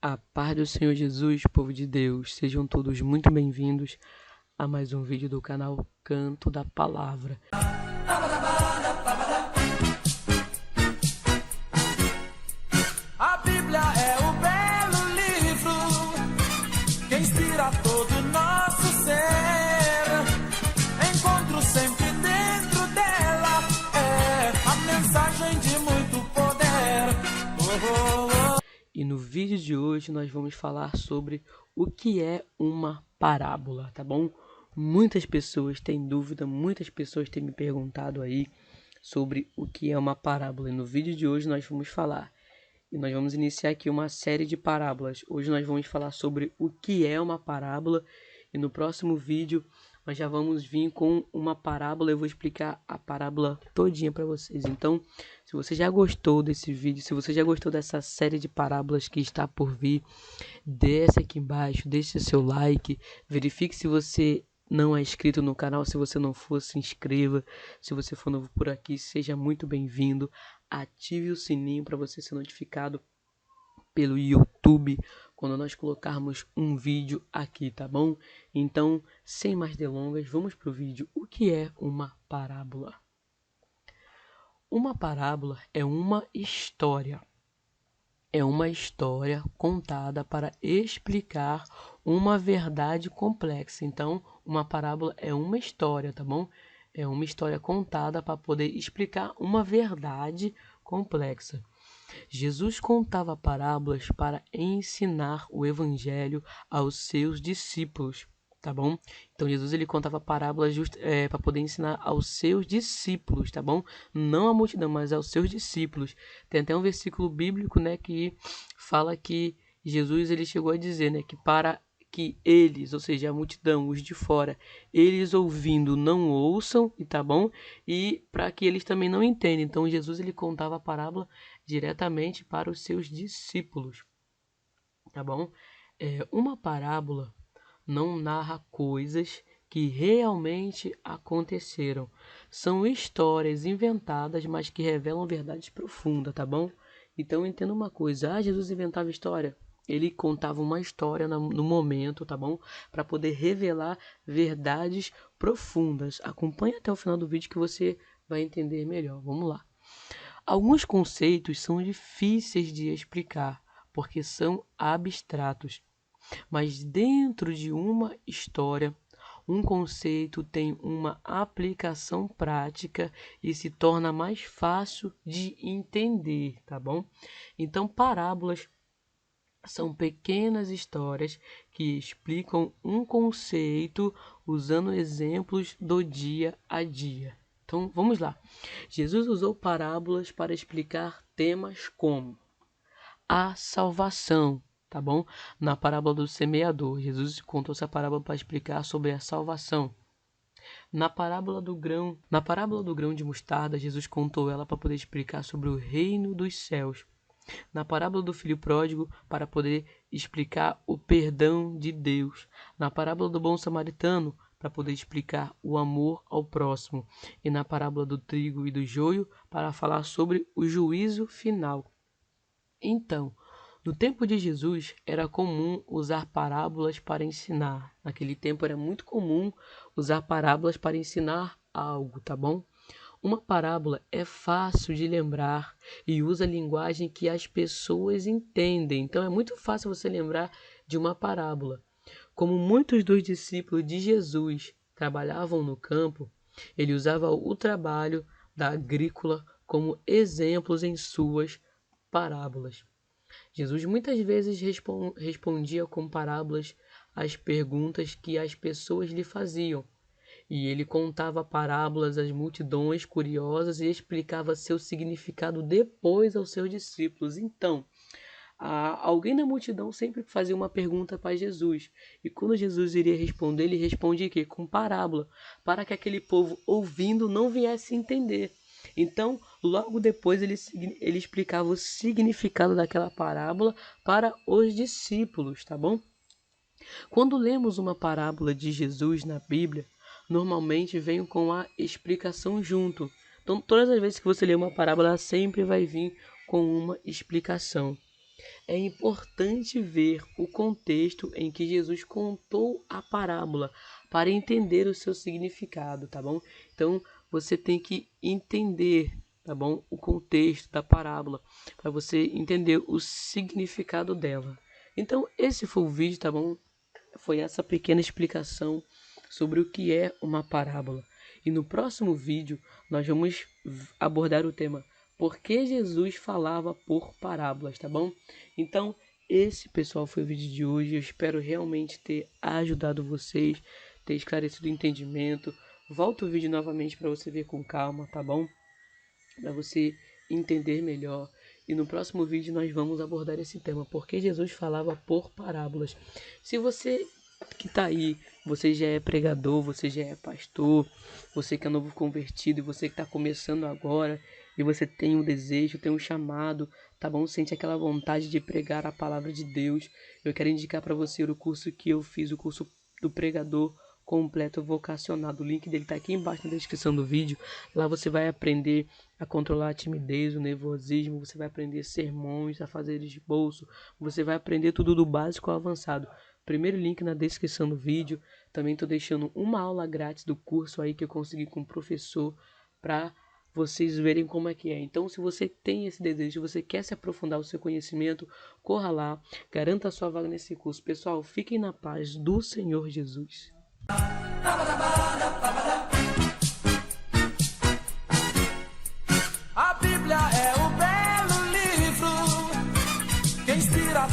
A paz do Senhor Jesus, povo de Deus, sejam todos muito bem-vindos a mais um vídeo do canal Canto da Palavra. A Bíblia é o belo livro que inspira todo o nosso ser. Encontro sempre dentro dela a mensagem de muito poder. E no vídeo de hoje nós vamos falar sobre o que é uma parábola, tá bom? Muitas pessoas têm dúvida, muitas pessoas têm me perguntado aí sobre o que é uma parábola. E no vídeo de hoje nós vamos falar. E nós vamos iniciar aqui uma série de parábolas. Hoje nós vamos falar sobre o que é uma parábola. E no próximo vídeo nós já vamos vir com uma parábola. Eu vou explicar a parábola todinha para vocês. Então, se você já gostou desse vídeo, se você já gostou dessa série de parábolas que está por vir, desce aqui embaixo, deixe seu like, verifique se você não é inscrito no canal. Se você não for, se inscreva. Se você for novo por aqui, seja muito bem-vindo. Ative o sininho para você ser notificado pelo YouTube quando nós colocarmos um vídeo aqui, tá bom? Então, sem mais delongas, vamos pro vídeo. O que é uma parábola? Uma parábola é uma história. É uma história contada para explicar uma verdade complexa. Então, uma parábola é uma história, tá bom? É uma história contada para poder explicar uma verdade complexa. Jesus contava parábolas para ensinar o evangelho aos seus discípulos, tá bom? Então Jesus ele contava parábolas para poder ensinar aos seus discípulos, tá bom? Não à multidão, mas aos seus discípulos. Tem até um versículo bíblico, né, que fala que Jesus ele chegou a dizer, né, que para que eles, ou seja, a multidão, os de fora, eles ouvindo não ouçam, e tá bom? E para que eles também não entendam. Então Jesus ele contava a parábola diretamente para os seus discípulos, tá bom? Uma parábola não narra coisas que realmente aconteceram. São histórias inventadas, mas que revelam verdades profundas, tá bom? Então entenda uma coisa, Jesus inventava história. Ele contava uma história no momento, tá bom? Para poder revelar verdades profundas. Acompanhe até o final do vídeo que você vai entender melhor. Vamos lá. Alguns conceitos são difíceis de explicar, porque são abstratos. Mas dentro de uma história, um conceito tem uma aplicação prática e se torna mais fácil de entender, tá bom? Então, parábolas são pequenas histórias que explicam um conceito usando exemplos do dia a dia. Então, vamos lá. Jesus usou parábolas para explicar temas como a salvação, tá bom? Na parábola do semeador, Jesus contou essa parábola para explicar sobre a salvação. Na parábola do grão de mostarda, Jesus contou ela para poder explicar sobre o reino dos céus. Na parábola do filho pródigo, para poder explicar o perdão de Deus. Na parábola do bom samaritano, para poder explicar o amor ao próximo. E na parábola do trigo e do joio, para falar sobre o juízo final. Então, no tempo de Jesus, era comum usar parábolas para ensinar. Naquele tempo era muito comum usar parábolas para ensinar algo, tá bom? Uma parábola é fácil de lembrar e usa linguagem que as pessoas entendem. Então é muito fácil você lembrar de uma parábola. Como muitos dos discípulos de Jesus trabalhavam no campo, ele usava o trabalho da agrícola como exemplos em suas parábolas. Jesus muitas vezes respondia com parábolas às perguntas que as pessoas lhe faziam. E ele contava parábolas às multidões curiosas e explicava seu significado depois aos seus discípulos. Então, alguém na multidão sempre fazia uma pergunta para Jesus. E quando Jesus iria responder, ele respondia o quê? Com parábola, para que aquele povo ouvindo não viesse entender. Então, logo depois ele explicava o significado daquela parábola para os discípulos, tá bom? Quando lemos uma parábola de Jesus na Bíblia, normalmente vem com a explicação junto. Então, todas as vezes que você lê uma parábola, ela sempre vai vir com uma explicação. é importante ver o contexto em que Jesus contou a parábola para entender o seu significado, tá bom? Então, você tem que entender, tá bom? O contexto da parábola para você entender o significado dela. Então, esse foi o vídeo, tá bom? Foi essa pequena explicação sobre o que é uma parábola. E no próximo vídeo nós vamos abordar o tema por que Jesus falava por parábolas, tá bom? Então, esse, pessoal, foi o vídeo de hoje. Eu espero realmente ter ajudado vocês, ter esclarecido o entendimento. Volta o vídeo novamente para você ver com calma, tá bom? Para você entender melhor. E no próximo vídeo nós vamos abordar esse tema, por que Jesus falava por parábolas. Se você que está aí, você já é pregador, você já é pastor, você que é novo convertido, você que está começando agora e você tem um desejo, tem um chamado, tá bom? Sente aquela vontade de pregar a palavra de Deus. Eu quero indicar para você o curso que eu fiz, o curso do pregador completo vocacionado. O link dele está aqui embaixo na descrição do vídeo. Lá você vai aprender a controlar a timidez, o nervosismo, você vai aprender sermões, a fazer esboço, você vai aprender tudo do básico ao avançado. Primeiro link na descrição do vídeo. Também estou deixando uma aula grátis do curso aí que eu consegui com o professor para vocês verem como é que é. Então, se você tem esse desejo, se você quer se aprofundar o seu conhecimento, corra lá, garanta a sua vaga nesse curso. Pessoal, fiquem na paz do Senhor Jesus. A Bíblia é o belo livro que inspira